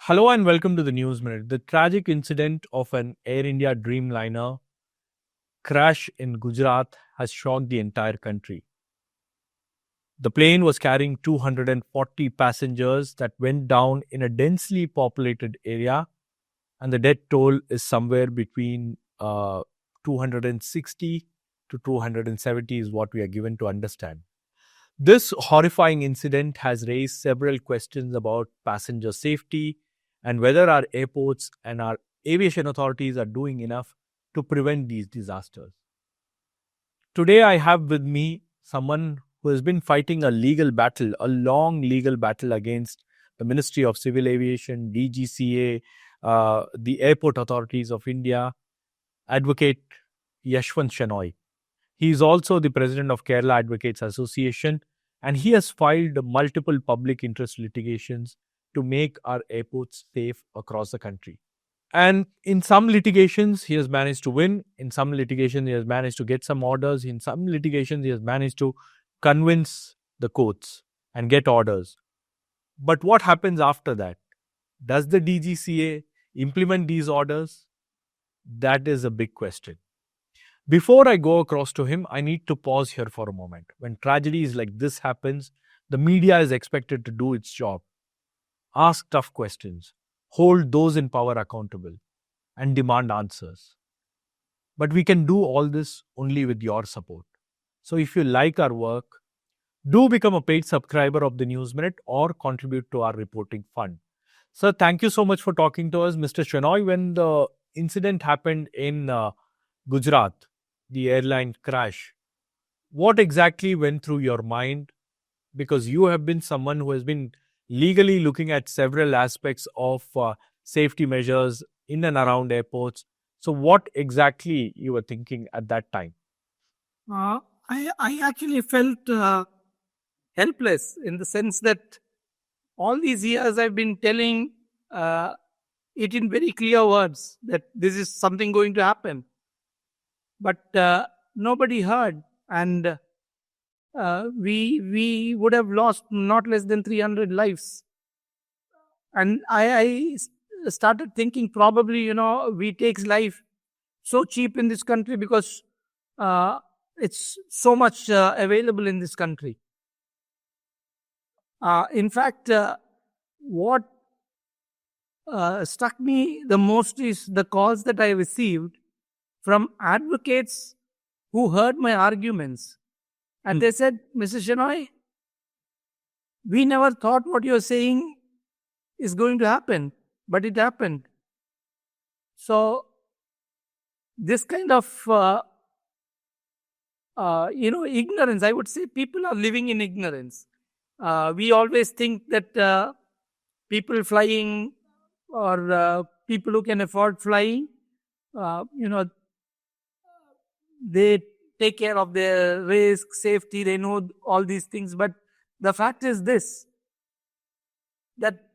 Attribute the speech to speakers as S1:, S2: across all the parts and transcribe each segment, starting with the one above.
S1: Hello and welcome to the News Minute. The tragic incident of an Air India Dreamliner crash in Gujarat has shocked the entire country. The plane was carrying 240 passengers that went down in a densely populated area, and the death toll is somewhere between 260 to 270 is what we are given to understand. This horrifying incident has raised several questions about passenger safety and whether our airports and our aviation authorities are doing enough to prevent these disasters. Today, I have with me someone who has been fighting a legal battle, a long legal battle against the Ministry of Civil Aviation, DGCA, the airport authorities of India, Advocate Yeshwanth Shenoy. He is also the president of Kerala Advocates Association, and he has filed multiple public interest litigations to make our airports safe across the country. And in some litigations, he has managed to win. In some litigations, he has managed to get some orders. In some litigations, he has managed to convince the courts and get orders. But what happens after that? Does the DGCA implement these orders? That is a big question. Before I go across to him, I need to pause here for a moment. When tragedies like this happens, the media is expected to do its job. Ask tough questions, hold those in power accountable, and demand answers. But we can do all this only with your support. So if you like our work, do become a paid subscriber of the News Minute or contribute to our reporting fund. Sir, thank you so much for talking to us. Mr. Shenoy, when the incident happened in Gujarat, the airline crash, what exactly went through your mind? Because you have been someone who has been legally looking at several aspects of safety measures in and around airports. So what exactly you were thinking at that time?
S2: I actually felt helpless in the sense that all these years I've been telling it in very clear words that this is something going to happen. But nobody heard, and we would have lost not less than 300 lives. And I started thinking probably, we take life so cheap in this country because it's so much available in this country. In fact, what struck me the most is the calls that I received from advocates who heard my arguments. And they said, Mr. Shenoy, we never thought what you're saying is going to happen, but it happened. So this kind of, ignorance, I would say people are living in ignorance. We always think that people flying or people who can afford flying, they take care of their risk, safety, they know all these things. But the fact is this, that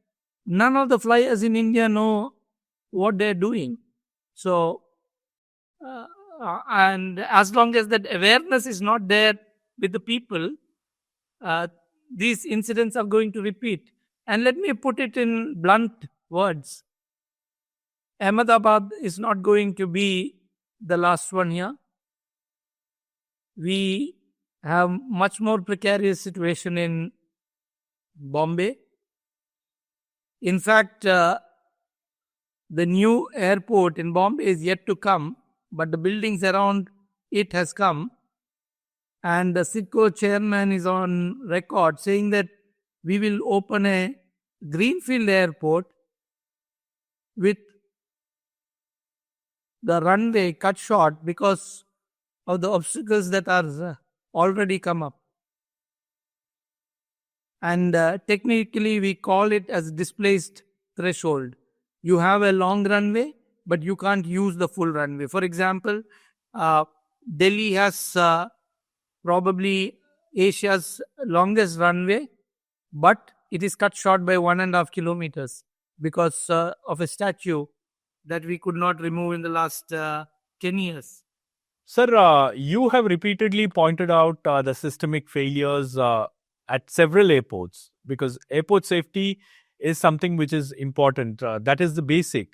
S2: none of the flyers in India know what they're doing. So, and as long as that awareness is not there with the people, these incidents are going to repeat. And let me put it in blunt words. Ahmedabad is not going to be the last one here. We have much more precarious situation in Bombay. In fact, the new airport in Bombay is yet to come, but the buildings around it has come. And the CITCO chairman is on record saying that we will open a greenfield airport with the runway cut short because of the obstacles that are already come up. And technically we call it as displaced threshold. You have a long runway, but you can't use the full runway. For example, Delhi has probably Asia's longest runway, but it is cut short by 1.5 kilometers because of a statue that we could not remove in the last 10 years.
S1: Sir, you have repeatedly pointed out the systemic failures at several airports, because airport safety is something which is important. That is the basic.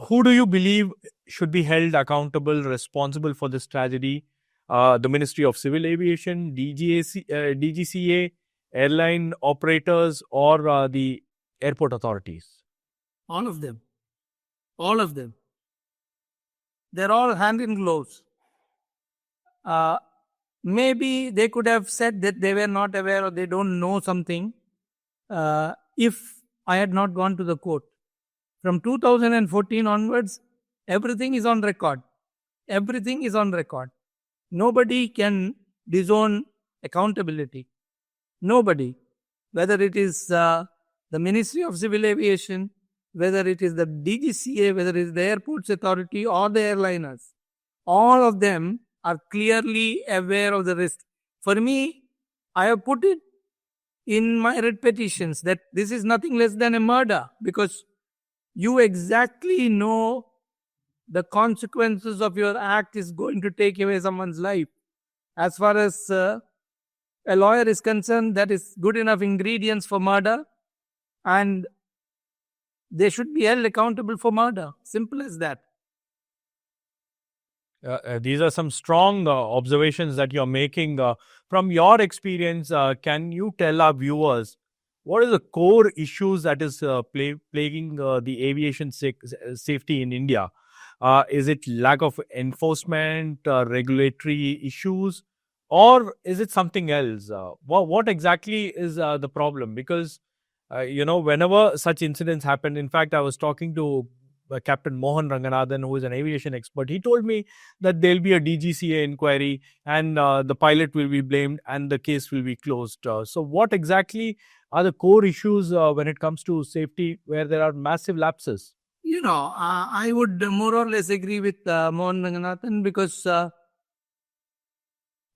S1: Who do you believe should be held accountable, responsible for this tragedy? The Ministry of Civil Aviation, DGCA, airline operators, or the airport authorities?
S2: All of them. All of them. They're all hand in gloves. Maybe they could have said that they were not aware or they don't know something if I had not gone to the court. From 2014 onwards, everything is on record. Everything is on record. Nobody can disown accountability. Nobody. Whether it is the Ministry of Civil Aviation, whether it is the DGCA, whether it is the Airports Authority or the airliners, all of them are clearly aware of the risk. For me, I have put it in my writ petitions that this is nothing less than a murder, because you exactly know the consequences of your act is going to take away someone's life. As far as a lawyer is concerned, that is good enough ingredients for murder, and they should be held accountable for murder. Simple as that.
S1: These are some strong observations that you're making. From your experience, can you tell our viewers what are the core issues that is plaguing the aviation safety in India? Is it lack of enforcement, regulatory issues, or is it something else? What exactly is the problem? Because, whenever such incidents happen, in fact, I was talking to Captain Mohan Ranganathan, who is an aviation expert. He told me that there'll be a DGCA inquiry and the pilot will be blamed and the case will be closed. So what exactly are the core issues when it comes to safety where there are massive lapses?
S2: I would more or less agree with Mohan Ranganathan, because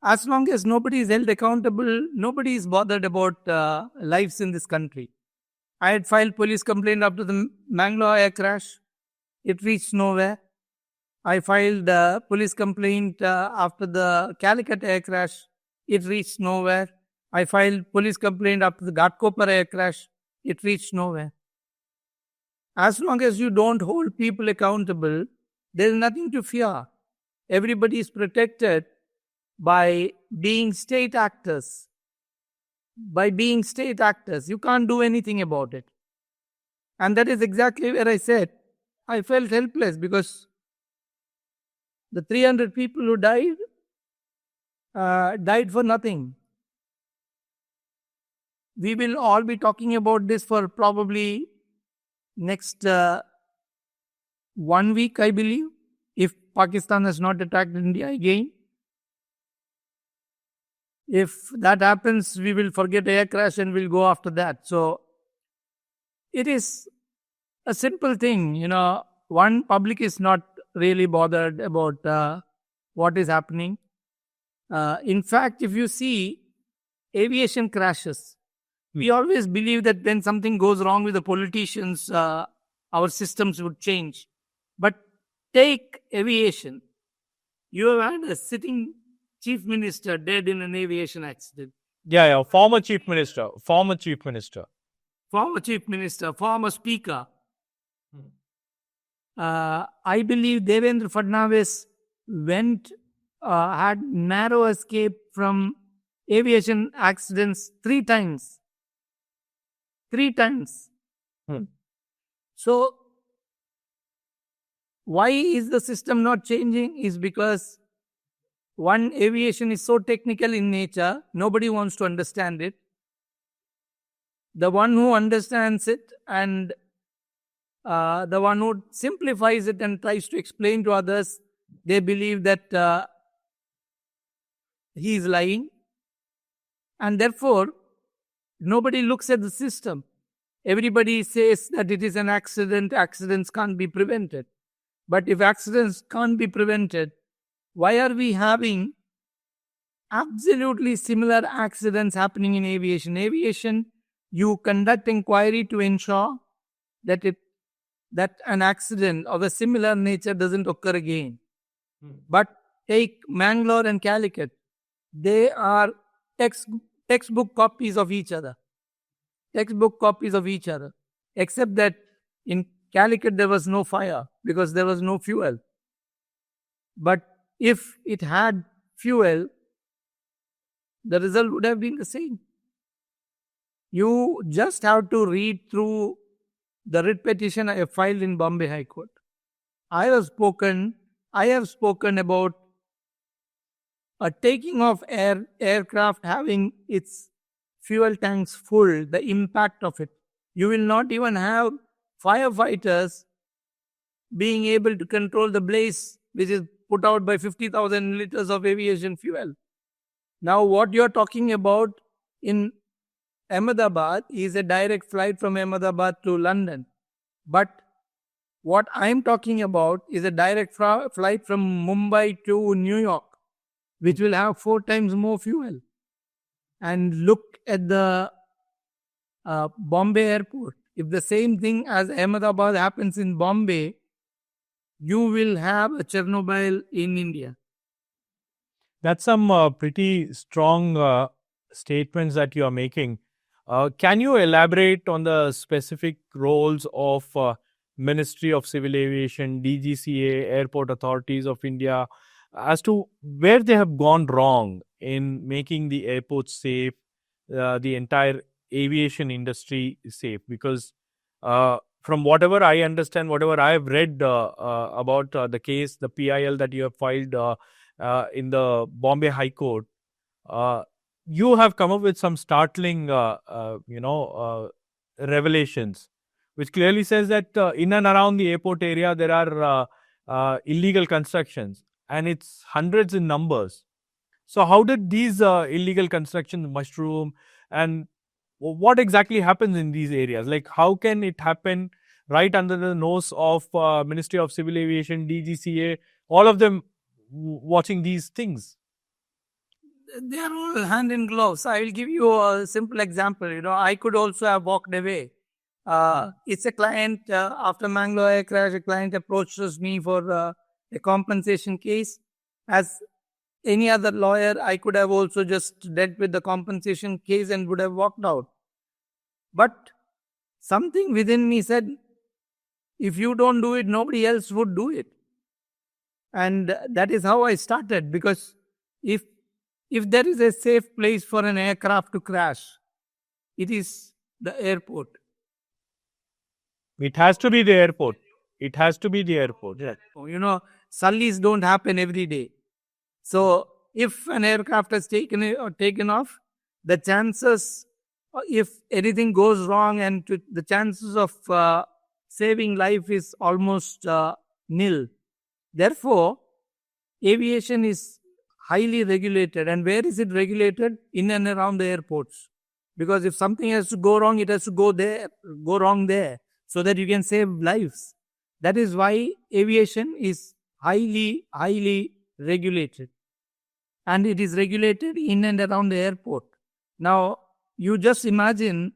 S2: as long as nobody is held accountable, nobody is bothered about lives in this country. I had filed police complaint after the Mangalore air crash. It reached nowhere. I filed a police complaint after the Calicut air crash. It reached nowhere. I filed police complaint after the Ghatkopar air crash. It reached nowhere. As long as you don't hold people accountable, there is nothing to fear. Everybody is protected by being state actors. By being state actors, you can't do anything about it. And that is exactly where I said I felt helpless, because the 300 people who died for nothing. We will all be talking about this for probably next 1 week, I believe, if Pakistan has not attacked India again. If that happens, we will forget air crash and we'll go after that. So it is a simple thing. One, public is not really bothered about what is happening. In fact, if you see aviation crashes, we always believe that when something goes wrong with the politicians, our systems would change. But take aviation. You have had a sitting chief minister dead in an aviation accident.
S1: Yeah, former chief minister,
S2: former speaker. I believe Devendra Fadnavis had narrow escape from aviation accidents 3 times. 3 times. So, why is the system not changing? Is because one, aviation is so technical in nature, nobody wants to understand it. The one who understands it and the one who simplifies it and tries to explain to others, they believe that he is lying. And therefore, nobody looks at the system. Everybody says that it is an accident, accidents can't be prevented. But if accidents can't be prevented, why are we having absolutely similar accidents happening in aviation? Aviation, you conduct inquiry to ensure that an accident of a similar nature doesn't occur again. But take Mangalore and Calicut. They are textbook copies of each other. textbook copies of each other, except that in Calicut there was no fire because there was no fuel. But if it had fuel, the result would have been the same. You just have to read through the writ petition I have filed in Bombay High Court. I have spoken about a taking of aircraft having its fuel tanks full, the impact of it. You will not even have firefighters being able to control the blaze which is put out by 50,000 liters of aviation fuel. Now, what you are talking about in Ahmedabad is a direct flight from Ahmedabad to London. But what I'm talking about is a direct flight from Mumbai to New York, which will have 4 times more fuel. And look at the Bombay Airport. If the same thing as Ahmedabad happens in Bombay, you will have a Chernobyl in India.
S1: That's some pretty strong statements that you are making. Can you elaborate on the specific roles of Ministry of Civil Aviation, DGCA, Airport Authorities of India, as to where they have gone wrong in making the airports safe, the entire aviation industry safe? Because from whatever I understand, whatever I have read about the case, the PIL that you have filed in the Bombay High Court, you have come up with some startling, revelations, which clearly says that in and around the airport area there are illegal constructions, and it's hundreds in numbers. So how did these illegal constructions mushroom, and what exactly happens in these areas? Like, how can it happen right under the nose of Ministry of Civil Aviation, DGCA, all of them watching these things?
S2: They are all hand in gloves. I will give you a simple example. I could also have walked away. It's a client, after Mangalore air crash, a client approaches me for a compensation case. As any other lawyer, I could have also just dealt with the compensation case and would have walked out. But something within me said, if you don't do it, nobody else would do it. And that is how I started, because if there is a safe place for an aircraft to crash, it is the airport.
S1: It has to be the airport. It has to be the airport.
S2: Yeah. Sullies don't happen every day. So if an aircraft has taken off, the chances, if anything goes wrong, and the chances of saving life is almost nil. Therefore, aviation is highly regulated. And where is it regulated? In and around the airports. Because if something has to go wrong, it has to go wrong there, so that you can save lives. That is why aviation is highly, highly regulated. And it is regulated in and around the airport. Now, you just imagine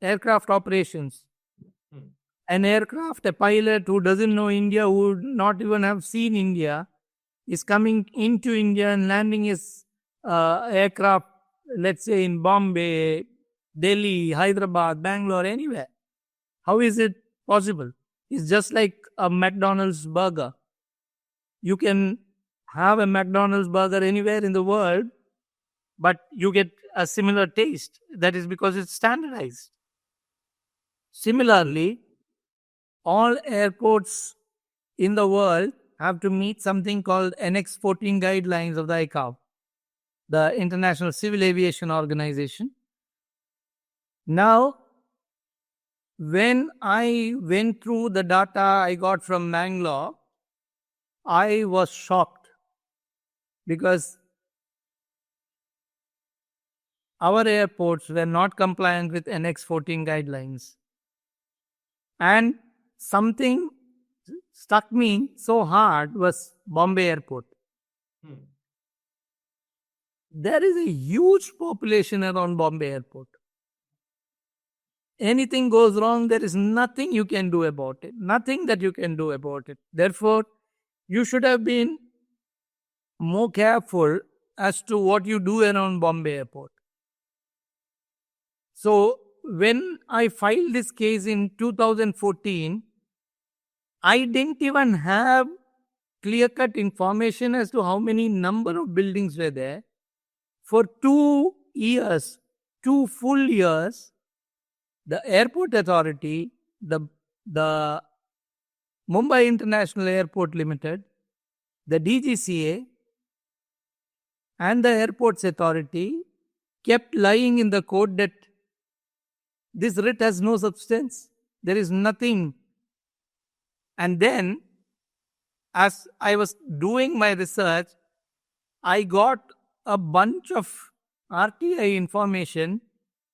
S2: aircraft operations. An aircraft, a pilot who doesn't know India, who would not even have seen India, is coming into India and landing his aircraft, let's say in Bombay, Delhi, Hyderabad, Bangalore, anywhere. How is it possible? It's just like a McDonald's burger. You can have a McDonald's burger anywhere in the world, but you get a similar taste. That is because it's standardized. Similarly, all airports in the world have to meet something called Annex 14 guidelines of the ICAO, the International Civil Aviation Organization. Now, when I went through the data I got from Mangalore, I was shocked, because our airports were not compliant with Annex 14 guidelines. And something struck me so hard was Bombay Airport. There is a huge population around Bombay Airport. Anything goes wrong, there is nothing you can do about it. Nothing that you can do about it. Therefore, you should have been more careful as to what you do around Bombay Airport. So, when I filed this case in 2014, I didn't even have clear-cut information as to how many number of buildings were there. For 2 years, 2 full years, the airport authority, the Mumbai International Airport Limited, the DGCA, and the airports authority kept lying in the court that this writ has no substance. There is nothing. And then, as I was doing my research, I got a bunch of RTI information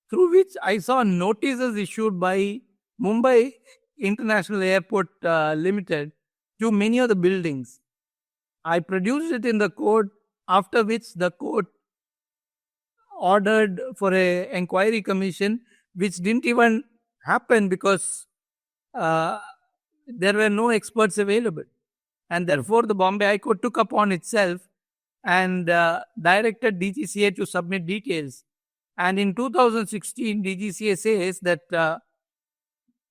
S2: through which I saw notices issued by Mumbai International Airport Limited to many of the buildings. I produced it in the court, after which the court ordered for an inquiry commission, which didn't even happen because there were no experts available. And therefore, the Bombay High Court took upon itself and directed DGCA to submit details. And in 2016, DGCA says that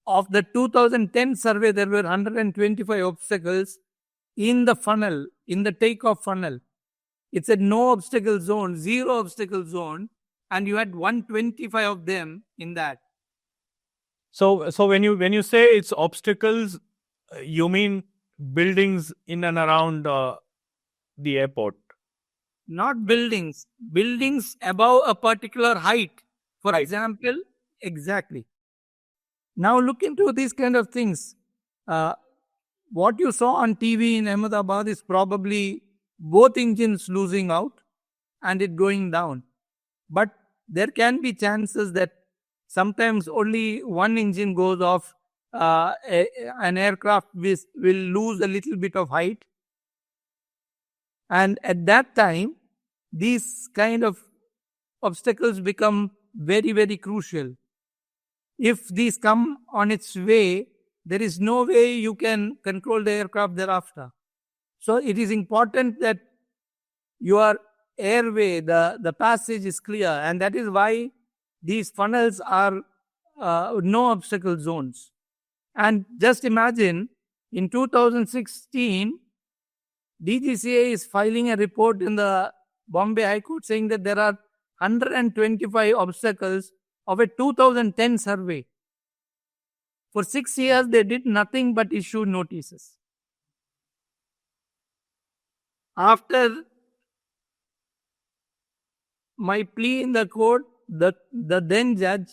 S2: of the 2010 survey, there were 125 obstacles in the funnel, in the takeoff funnel. It said no obstacle zone, 0 obstacle zone, and you had 125 of them in that.
S1: So when you say it's obstacles, you mean buildings in and around the airport?
S2: Not buildings, buildings above a particular height. For example, exactly. Now look into these kind of things. What you saw on TV in Ahmedabad is probably both engines losing out and it going down. But there can be chances that sometimes only one engine goes off. An aircraft will lose a little bit of height. And at that time, these kind of obstacles become very, very crucial. If these come on its way, there is no way you can control the aircraft thereafter. So it is important that your airway, the passage is clear, and that is why these funnels are no obstacle zones. And just imagine, in 2016, DGCA is filing a report in the Bombay High Court saying that there are 125 obstacles of a 2010 survey. For 6 years, they did nothing but issue notices. After my plea in the court, the then judge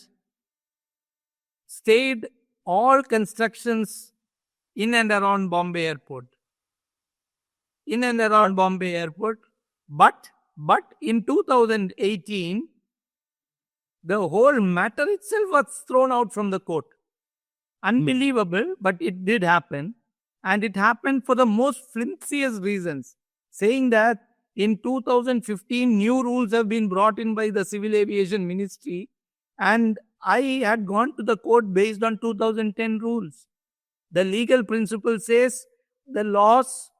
S2: stayed all constructions in and around Bombay Airport. In and around Bombay Airport. But in 2018, the whole matter itself was thrown out from the court. Unbelievable, but it did happen. And it happened for the most flimsiest reasons, saying that in 2015, new rules have been brought in by the Civil Aviation Ministry, and I had gone to the court based on 2010 rules. The legal principle says the laws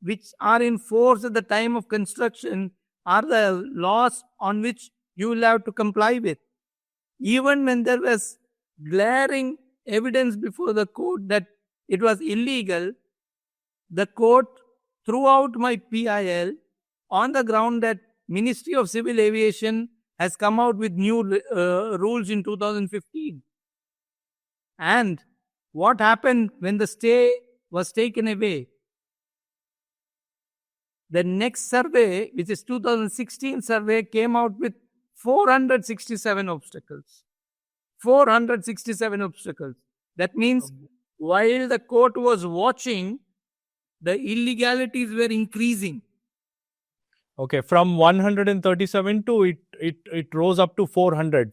S2: which are in force at the time of construction are the laws on which you will have to comply with. Even when there was glaring evidence before the court that it was illegal, the court threw out my PIL on the ground that Ministry of Civil Aviation has come out with new rules in 2015. And what happened when the stay was taken away? The next survey, which is 2016 survey, came out with 467 obstacles. 467 obstacles. That means while the court was watching, the illegalities were increasing.
S1: Okay, from 137 to it rose up to 400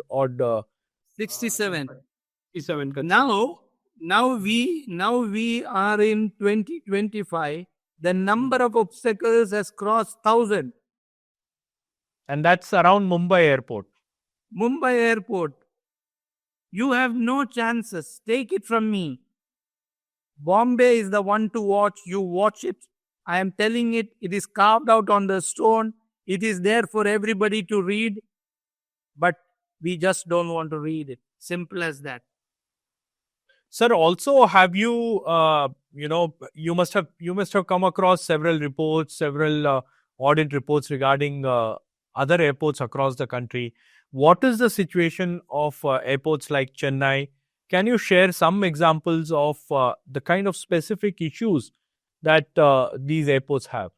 S1: odd.
S2: 67. Now we are in 2025. The number of obstacles has crossed 1,000.
S1: And that's around Mumbai Airport.
S2: Mumbai Airport. You have no chances. Take it from me. Bombay is the one to watch. You watch it. I am telling it. It is carved out on the stone. It is there for everybody to read. But We just don't want to read it. Simple as that.
S1: Sir, also have you, you must have come across several reports, several audit reports regarding other airports across the country. What is the situation of airports like Chennai? Can you share some examples of the kind of specific issues that these airports have?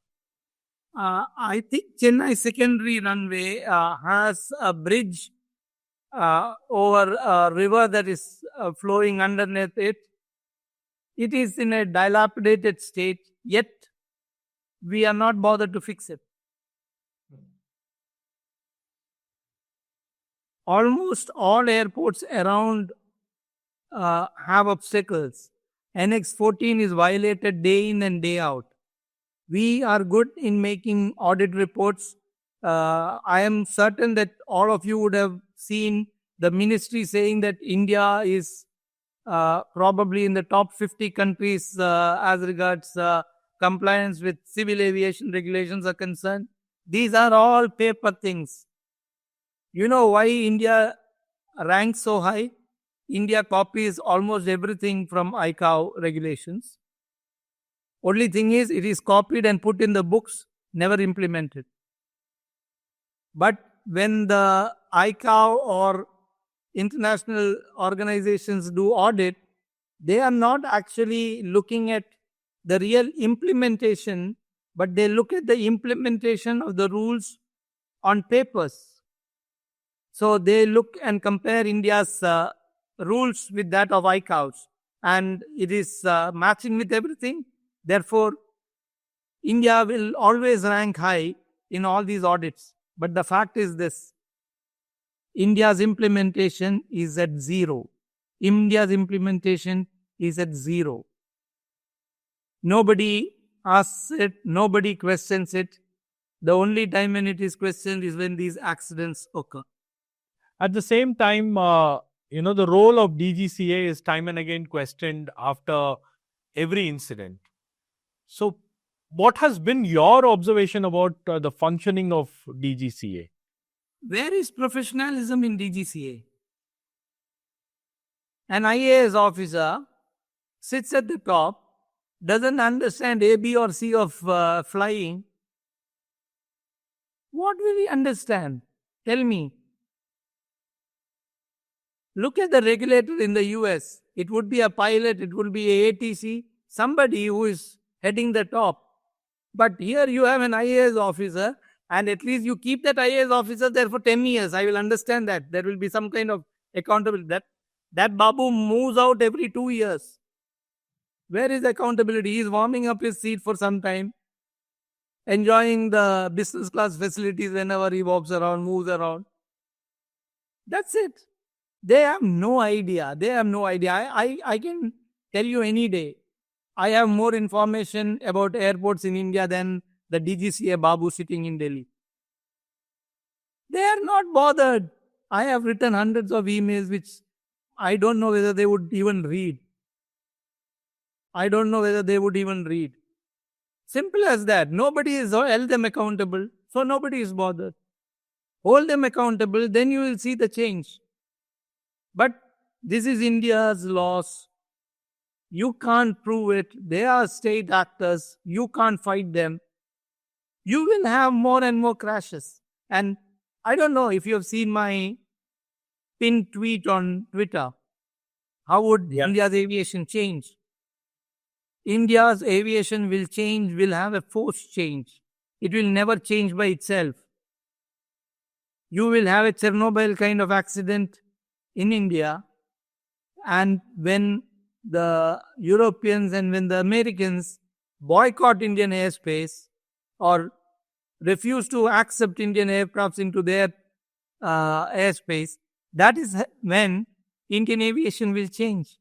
S2: I think Chennai secondary runway has a bridge over a river that is flowing underneath it. It is in a dilapidated state, yet we are not bothered to fix it. Almost all airports around have obstacles. Annex 14 is violated day in and day out. We are good in making audit reports. I am certain that all of you would have seen the ministry saying that India is probably in the top 50 countries as regards compliance with civil aviation regulations are concerned. These are all paper things. You know why India ranks so high? India copies almost everything from ICAO regulations. Only thing is, it is copied and put in the books, never implemented. But when the ICAO or international organizations do audit, they are not actually looking at the real implementation, but they look at the implementation of the rules on papers. So they look and compare India's rules with that of ICAO's, and it is matching with everything. Therefore, India will always rank high in all these audits. But the fact is this: India's implementation is at zero. India's implementation is at zero. Nobody asks it, nobody questions it. The only time when it is questioned is when these accidents occur.
S1: At the same time, the role of DGCA is time and again questioned after every incident. So, what has been your observation about the functioning of DGCA?
S2: Where is professionalism in DGCA? An IAS officer sits at the top, doesn't understand A, B, or C of flying. What will he understand? Tell me. Look at the regulator in the US. It would be a pilot, it would be a ATC, somebody who is heading the top. But here you have an IAS officer, and at least you keep that IAS officer there for 10 years. I will understand that. There will be some kind of accountability. That Babu moves out every 2 years. Where is accountability? He is warming up his seat for some time, enjoying the business class facilities whenever he walks around, moves around. That's it. They have no idea. I can tell you any day, I have more information about airports in India than the DGCA Babu sitting in Delhi. They are not bothered. I have written hundreds of emails which I don't know whether they would even read. Simple as that. Nobody has held them accountable, so nobody is bothered. Hold them accountable, then you will see the change. But this is India's loss. You can't prove it. They are state actors. You can't fight them. You will have more and more crashes. And I don't know if you have seen my pinned tweet on Twitter. How would India's aviation change? India's aviation will change, will have a forced change. It will never change by itself. You will have a Chernobyl kind of accident in India, and when the Europeans and when the Americans boycott Indian airspace or refuse to accept Indian aircrafts into their airspace, that is when Indian aviation will change.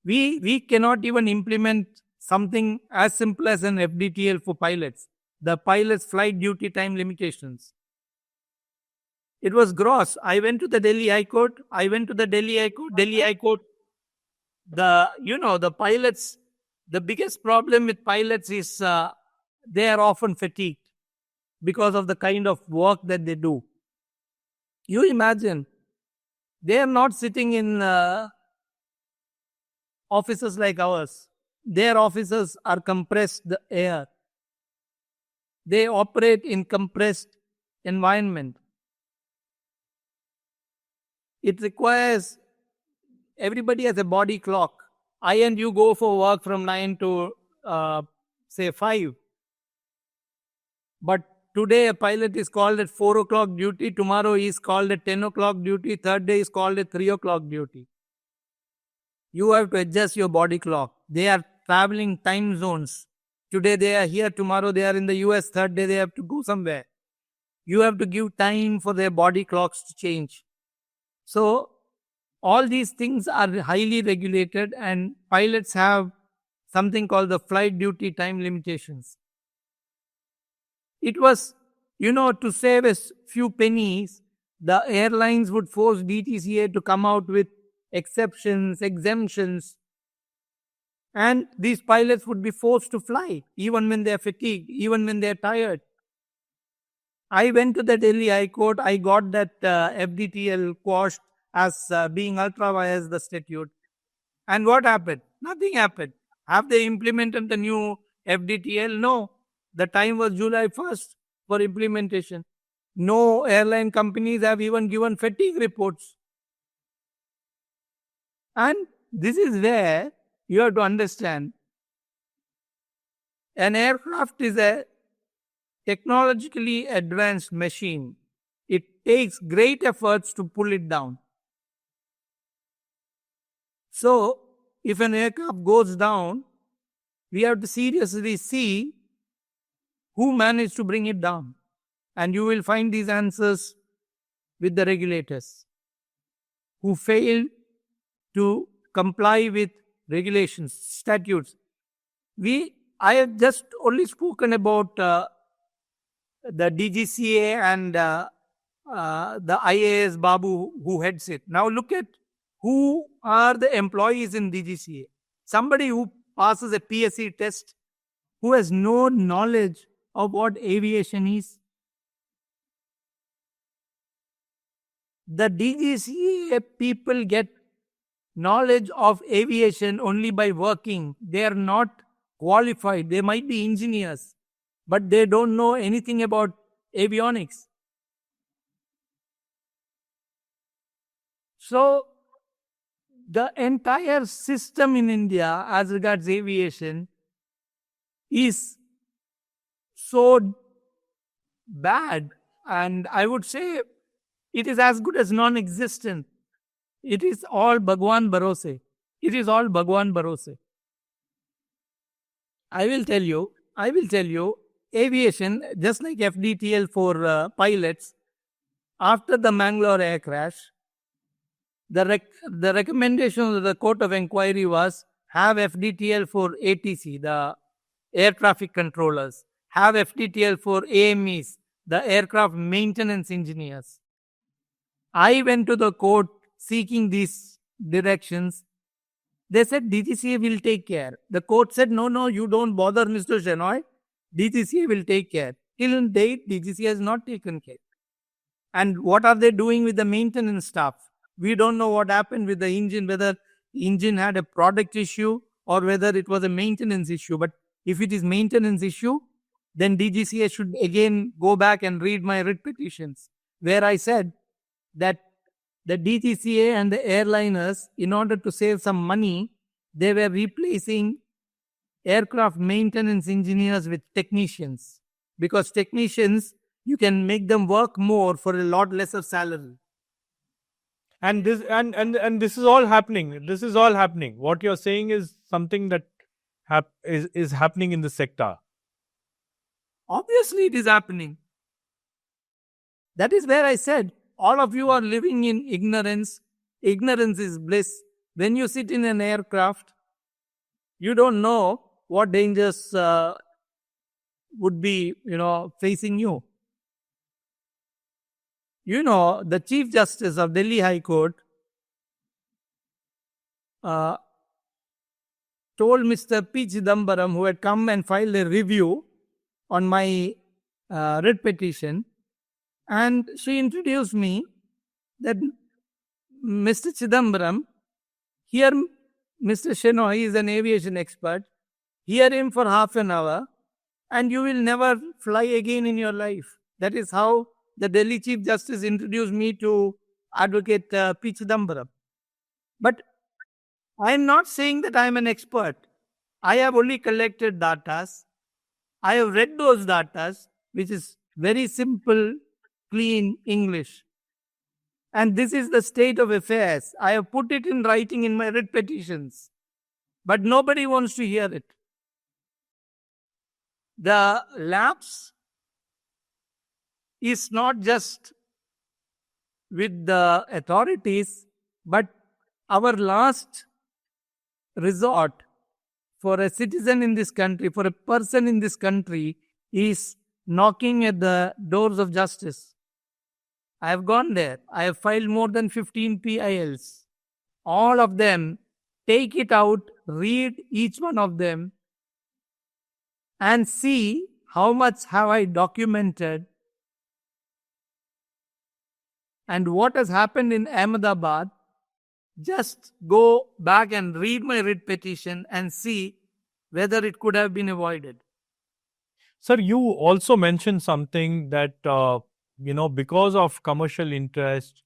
S2: We cannot even implement something as simple as an FDTL for pilots, the pilots' flight duty time limitations. It was gross. I went to the Delhi High Court. Delhi High Court, the pilots, the biggest problem with pilots is they are often fatigued because of the kind of work that they do. You imagine, they are not sitting in offices like ours. Their offices are compressed air. They operate in compressed environment. It requires, everybody has a body clock. I and you go for work from 9 to say 5. But today a pilot is called at 4 o'clock duty, tomorrow he is called at 10 o'clock duty, third day is called at 3 o'clock duty. You have to adjust your body clock. They are traveling time zones. Today they are here, tomorrow they are in the US, third day they have to go somewhere. You have to give time for their body clocks to change. So, all these things are highly regulated, and pilots have something called the flight duty time limitations. It was, to save a few pennies, the airlines would force DGCA to come out with exceptions, exemptions, and these pilots would be forced to fly even when they are fatigued, even when they are tired. I went to the Delhi High Court. I got that FDTL quashed as being ultra vires the statute. And what happened? Nothing happened. Have they implemented the new FDTL? No. The time was July 1st for implementation. No airline companies have even given fatigue reports. And this is where you have to understand, an aircraft is a technologically advanced machine. It takes great efforts to pull it down. So, if an aircraft goes down, we have to seriously see who managed to bring it down. And you will find these answers with the regulators who failed to comply with regulations, statutes. I have just only spoken about the DGCA and the IAS Babu who heads it. Now look at who are the employees in DGCA. Somebody who passes a PSC test, who has no knowledge of what aviation is. The DGCA people get knowledge of aviation only by working. They are not qualified. They might be engineers, but they don't know anything about avionics. So, the entire system in India as regards aviation is so bad, and I would say it is as good as non-existent. It is all Bhagwan Bharose. It is all Bhagwan Bharose. I will tell you, aviation, just like FDTL for pilots, after the Mangalore air crash, the recommendation of the Court of Inquiry was have FDTL for ATC, the air traffic controllers, have FDTL for AMEs, the aircraft maintenance engineers. I went to the court seeking these directions. They said DGCA will take care. The court said, no, you don't bother, Mr. Shenoy. DGCA will take care. Till date, DGCA has not taken care. And what are they doing with the maintenance staff? We don't know what happened with the engine, whether the engine had a product issue or whether it was a maintenance issue. But if it is maintenance issue, then DGCA should again go back and read my writ petitions, where I said that the DGCA and the airliners, in order to save some money, they were replacing aircraft maintenance engineers with technicians. Because technicians, you can make them work more for a lot lesser salary.
S1: And this is all happening. This is all happening. What you're saying is something that is happening in the sector.
S2: Obviously, it is happening. That is where I said, all of you are living in ignorance. Ignorance is bliss. When you sit in an aircraft, you don't know what dangers would be, facing you. The Chief Justice of Delhi High Court told Mr. P. Chidambaram, who had come and filed a review on my writ petition, and she introduced me that Mr. Chidambaram, here Mr. Shenoy is an aviation expert, hear him for half an hour and you will never fly again in your life. That is how the Delhi Chief Justice introduced me to Advocate P. Chidambaram. But I am not saying that I am an expert. I have only collected data. I have read those data, which is very simple, clean English. And this is the state of affairs. I have put it in writing in my writ petitions. But nobody wants to hear it. The lapse is not just with the authorities, but our last resort for a citizen in this country, for a person in this country, is knocking at the doors of justice. I have gone there. I have filed more than 15 PILs. All of them, take it out, read each one of them, and see how much have I documented and what has happened in Ahmedabad. Just go back and read my writ petition and see whether it could have been avoided.
S1: Sir, you also mentioned something that, because of commercial interest,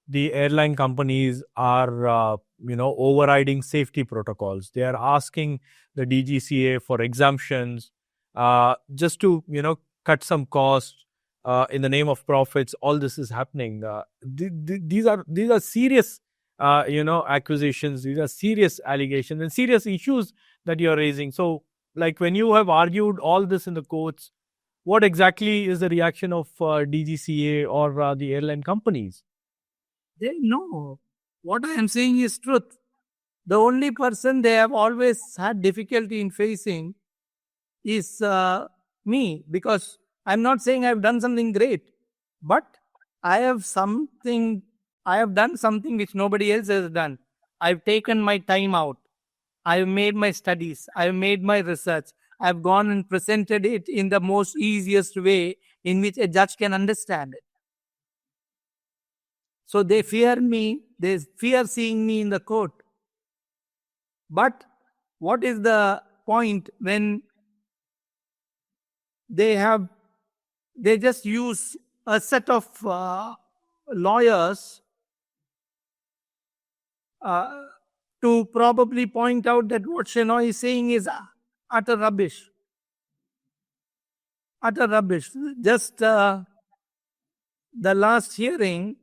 S1: the airline companies are, overriding safety protocols. They are asking the DGCA for exemptions just to, cut some costs in the name of profits. All this is happening. These are serious, accusations. These are serious allegations and serious issues that you are raising. So, like when you have argued all this in the courts, what exactly is the reaction of DGCA or the airline companies?
S2: They know what I am saying is truth. The only person they have always had difficulty in facing is me, because I'm not saying I've done something great, but I have done something which nobody else has done. I've taken my time out. I've made my studies. I've made my research. I've gone and presented it in the most easiest way in which a judge can understand it. So they fear me. They fear seeing me in the court. But what is the point when they just use a set of lawyers to probably point out that what Shenoy is saying is utter rubbish. Utter rubbish. Just the last hearing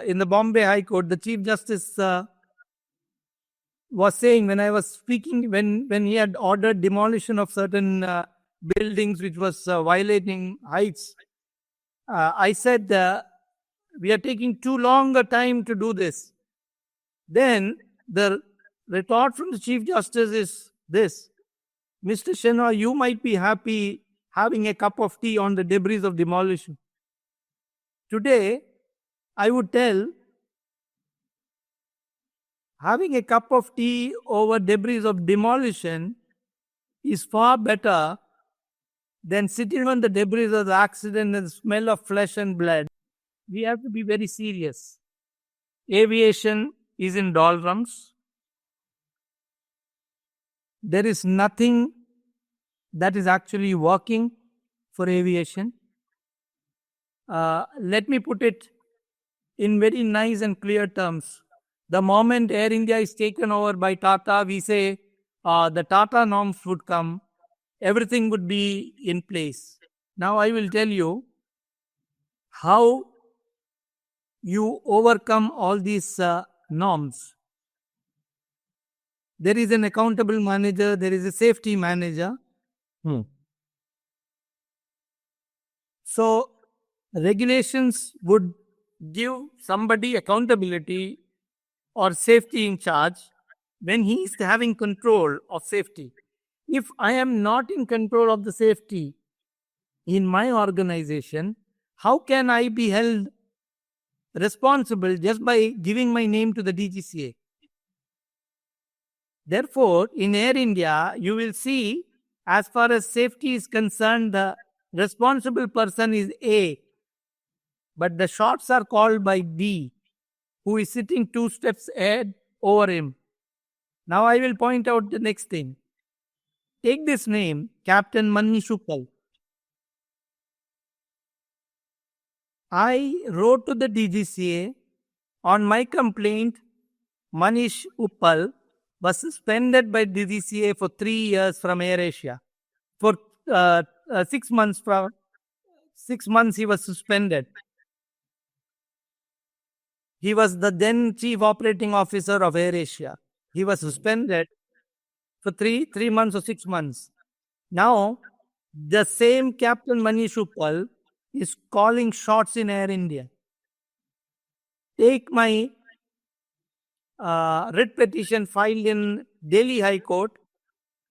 S2: in the Bombay High Court, the Chief Justice was saying, when I was speaking, when he had ordered demolition of certain buildings which was violating heights, I said, we are taking too long a time to do this. Then the retort from the Chief Justice is this: Mr. Shenoy, you might be happy having a cup of tea on the debris of demolition. Today, I would tell, having a cup of tea over debris of demolition is far better than sitting on the debris of the accident and the smell of flesh and blood. We have to be very serious. Aviation is in doldrums. There is nothing that is actually working for aviation. Let me put it in very nice and clear terms. The moment Air India is taken over by Tata, we say the Tata norms would come, everything would be in place. Now I will tell you how you overcome all these norms. There is an accountable manager, there is a safety manager. So regulations would give somebody accountability or safety in charge when he is having control of safety. If I am not in control of the safety in my organization, how can I be held responsible just by giving my name to the DGCA? Therefore, in Air India, you will see, as far as safety is concerned, the responsible person is A, but the shots are called by D. who is sitting 2 steps ahead over him. Now I will point out the next thing. Take this name, Captain Manish Uppal. I wrote to the DGCA on my complaint. Manish Uppal was suspended by DGCA for 3 years from Air Asia. For 6 months, from 6 months he was suspended. He was the then chief operating officer of Air Asia. He was suspended for three months or 6 months. Now, the same Captain Manish Uppal is calling shots in Air India. Take my writ petition filed in Delhi High Court,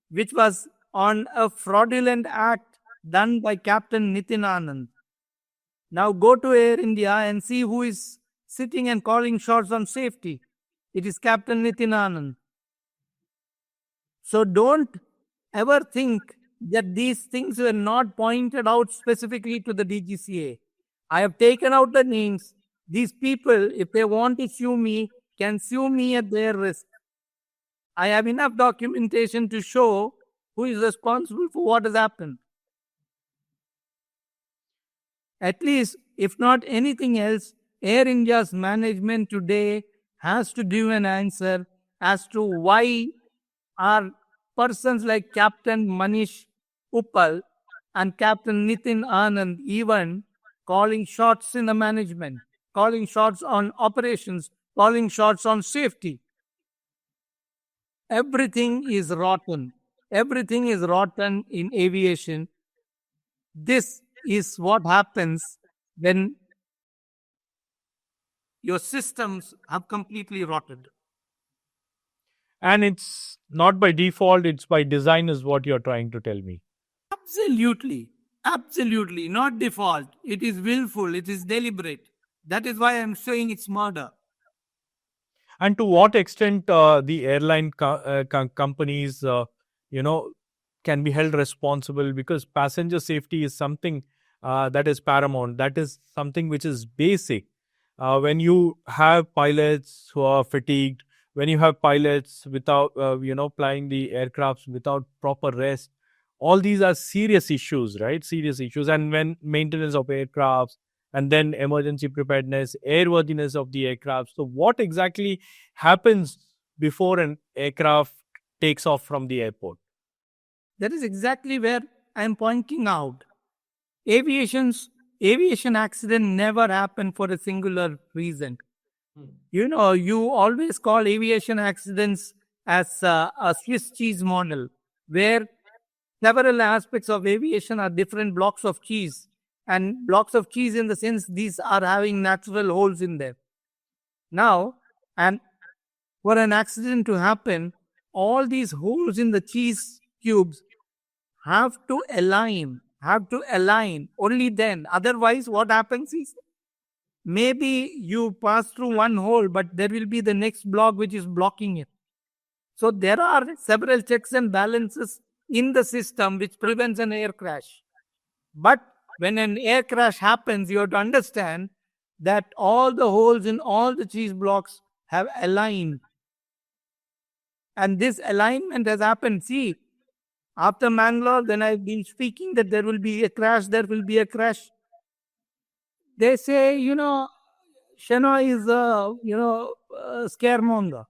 S2: which was on a fraudulent act done by Captain Nitin Anand. Now go to Air India and see who is sitting and calling shots on safety. It is Captain Nitin Anand. So don't ever think that these things were not pointed out specifically to the DGCA. I have taken out the names. These people, if they want to sue me, can sue me at their risk. I have enough documentation to show who is responsible for what has happened. At least, if not anything else, Air India's management today has to give an answer as to why are persons like Captain Manish Uppal and Captain Nitin Anand even calling shots in the management, calling shots on operations, calling shots on safety. Everything is rotten. Everything is rotten in aviation. This is what happens when your systems have completely rotted.
S1: And it's not by default, it's by design, is what you're trying to tell me.
S2: Absolutely. Absolutely. Not default. It is willful. It is deliberate. That is why I'm saying it's murder.
S1: And to what extent the airline companies, can be held responsible, because passenger safety is something that is paramount. That is something which is basic. When you have pilots who are fatigued, when you have pilots without, flying the aircrafts without proper rest, all these are serious issues, right? Serious issues. And when maintenance of aircrafts, and then emergency preparedness, airworthiness of the aircraft. So what exactly happens before an aircraft takes off from the airport?
S2: That is exactly where I'm pointing out. Aviation accident never happen for a singular reason. You always call aviation accidents as a Swiss cheese model, where several aspects of aviation are different blocks of cheese. And blocks of cheese in the sense these are having natural holes in them. Now, and for an accident to happen, all these holes in the cheese cubes have to align. Only then. Otherwise, what happens is maybe you pass through one hole, but there will be the next block which is blocking it. So there are several checks and balances in the system which prevents an air crash. But when an air crash happens, you have to understand that all the holes in all the cheese blocks have aligned. And this alignment has happened. See, after Mangalore, then I've been speaking that there will be a crash. They say, Shenoy is a scaremonger.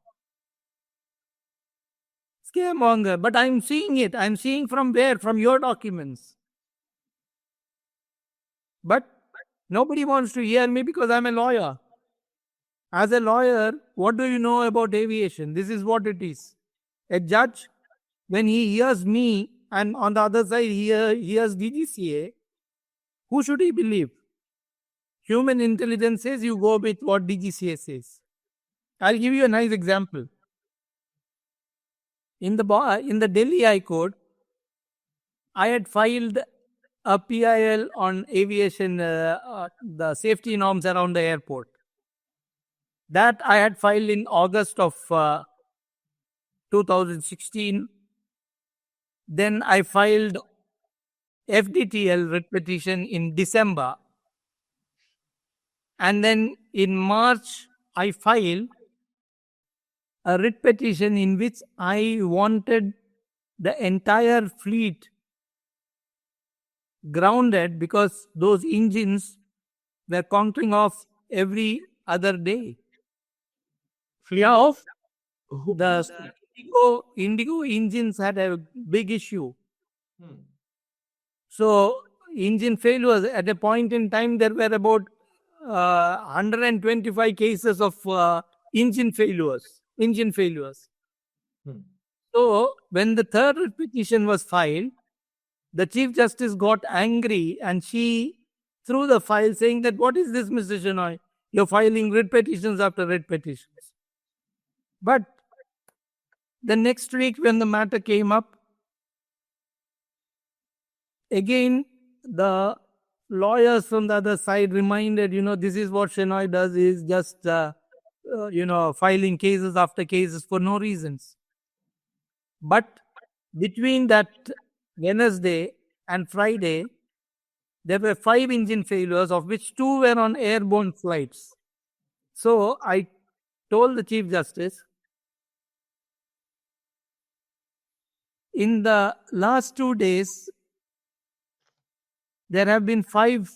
S2: But I'm seeing it. I'm seeing from where? From your documents. But nobody wants to hear me because I'm a lawyer. As a lawyer, what do you know about aviation? This is what it is. A judge, when he hears me and on the other side he hears DGCA, who should he believe? Human intelligence says you go with what DGCA says. I'll give you a nice example. In the Delhi High Court, I had filed a PIL on aviation, the safety norms around the airport. That I had filed in August of 2016. Then I filed FDTL writ petition in December. And then in March I filed a writ petition in which I wanted the entire fleet grounded because those engines were conquering off every other day.
S1: Yeah, of who?
S2: The Indigo engines had a big issue. So, engine failures at a point in time, there were about 125 cases of engine failures. Engine failures.
S1: Hmm.
S2: So, when the third writ petition was filed, the Chief Justice got angry and she threw the file saying that, what is this, Mr. Shenoy? You're filing writ petitions after writ petitions. But the next week, when the matter came up, again, the lawyers from the other side reminded, this is what Shenoy does, is just, filing cases after cases for no reasons. But between that Wednesday and Friday, there were 5 engine failures, of which 2 were on airborne flights. So I told the Chief Justice, in the last 2 days, there have been 5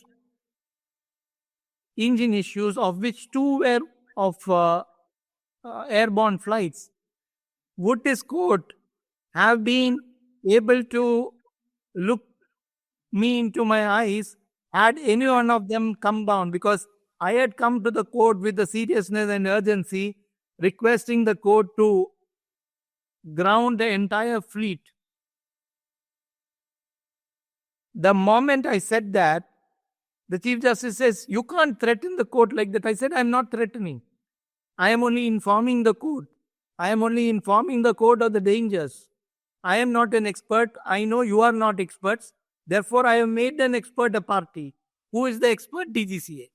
S2: engine issues, of which 2 were of airborne flights. Would this court have been able to look me into my eyes had any one of them come down? Because I had come to the court with the seriousness and urgency, requesting the court to ground the entire fleet. The moment I said that, the Chief Justice says, you can't threaten the court like that. I said, I'm not threatening. I am only informing the court. I am only informing the court of the dangers. I am not an expert. I know you are not experts. Therefore, I have made an expert a party. Who is the expert? DGCA.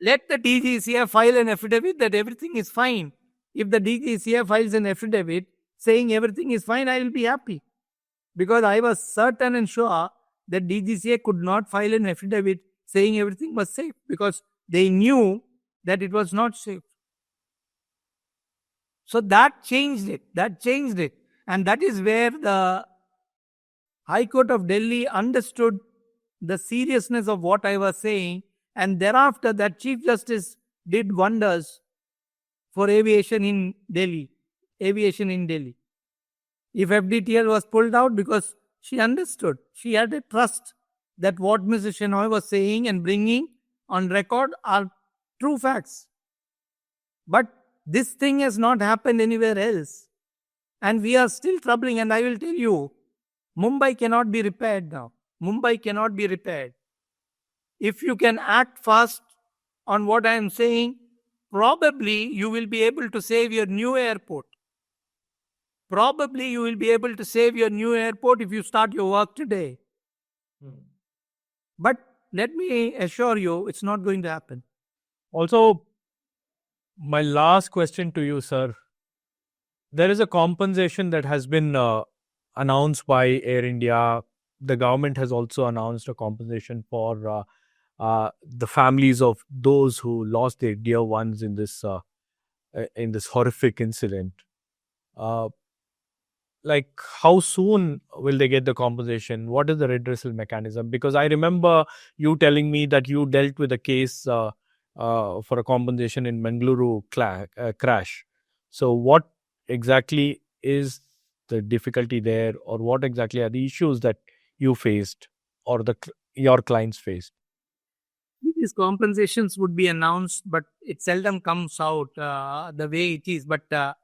S2: Let the DGCA file an affidavit that everything is fine. If the DGCA files an affidavit saying everything is fine, I will be happy. Because I was certain and sure that DGCA could not file an affidavit saying everything was safe, because they knew that it was not safe. So that changed it. And that is where the High Court of Delhi understood the seriousness of what I was saying. And thereafter, that Chief Justice did wonders for aviation in Delhi. If FDTL was pulled out, because she understood, she had a trust that what Mr. Shenoy was saying and bringing on record are true facts. But this thing has not happened anywhere else. And we are still troubling. And I will tell you, Mumbai cannot be repaired now. Mumbai cannot be repaired. If you can act fast on what I am saying, probably you will be able to save your new airport. Probably you will be able to save your new airport if you start your work today. But let me assure you, it's not going to happen.
S1: Also, my last question to you, sir. There is a compensation that has been announced by Air India. The government has also announced a compensation for the families of those who lost their dear ones in this horrific incident. Like, how soon will they get the compensation? What is the redressal mechanism? Because I remember you telling me that you dealt with a case for a compensation in Mangaluru crash. So what exactly is the difficulty there, or what exactly are the issues that you faced or your clients faced?
S2: These compensations would be announced, but it seldom comes out the way it is. But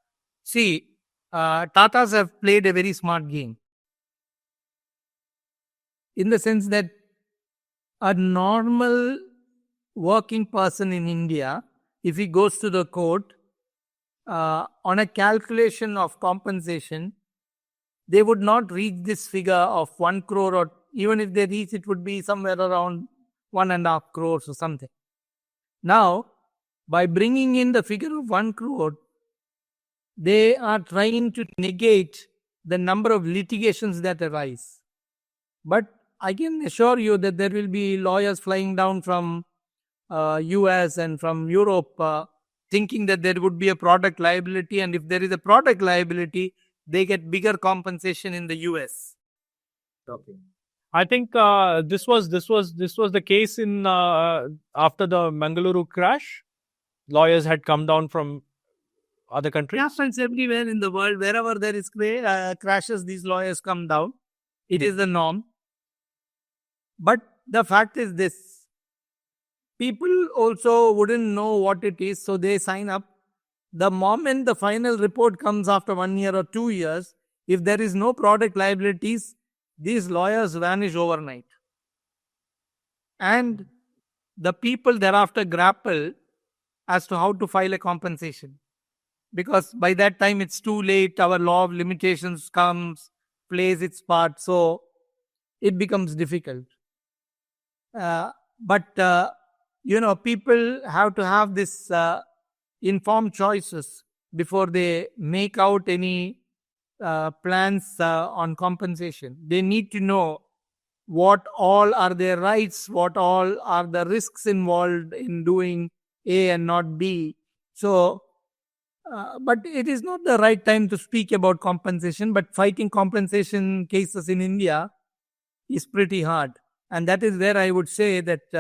S2: see, Tatas have played a very smart game, in the sense that a normal working person in India, if he goes to the court on a calculation of compensation, they would not reach this figure of 1 crore, or even if they reach, it would be somewhere around 1.5 crores or something. Now, by bringing in the figure of 1 crore, they are trying to negate the number of litigations that arise. But I can assure you that there will be lawyers flying down from US and from Europe, thinking that there would be a product liability, and if there is a product liability, they get bigger compensation in the US.
S1: Okay. I think this was the case in after the Mangaluru crash. Lawyers had come down from other countries.
S2: It happens everywhere in the world. Wherever there is crashes, these lawyers come down. It is the norm. But the fact is this: people also wouldn't know what it is, so they sign up. The moment the final report comes after 1 year or 2 years, if there is no product liabilities, these lawyers vanish overnight. And the people thereafter grapple as to how to file a compensation. Because by that time it's too late, our law of limitations plays its part, so it becomes difficult. But people have to have this informed choices before they make out any plans on compensation. They need to know what all are their rights, what all are the risks involved in doing A and not B. So, but it is not the right time to speak about compensation, but fighting compensation cases in India is pretty hard. And that is where I would say that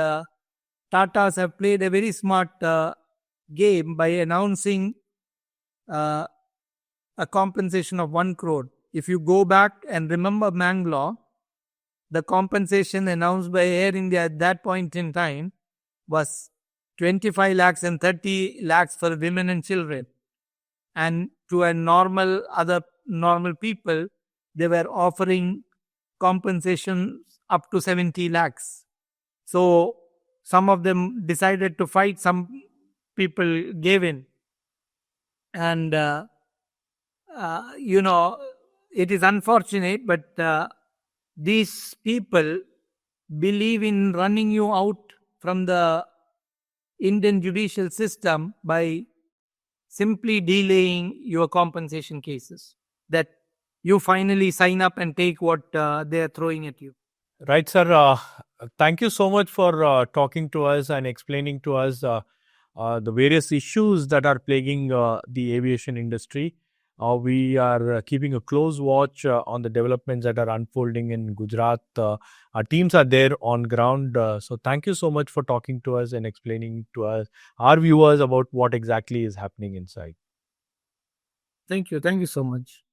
S2: Tatas have played a very smart game by announcing a compensation of 1 crore. If you go back and remember Mangalore, the compensation announced by Air India at that point in time was 25 lakhs and 30 lakhs for women and children. And to other normal people, they were offering compensation up to 70 lakhs. So some of them decided to fight, some people gave in. And, it is unfortunate, but these people believe in running you out from the Indian judicial system by simply delaying your compensation cases, that you finally sign up and take what they are throwing at you.
S1: Right, sir. Thank you so much for talking to us and explaining to us the various issues that are plaguing the aviation industry. We are keeping a close watch on the developments that are unfolding in Gujarat. Our teams are there on ground. So thank you so much for talking to us and explaining to us, our viewers, about what exactly is happening inside.
S2: Thank you. Thank you so much.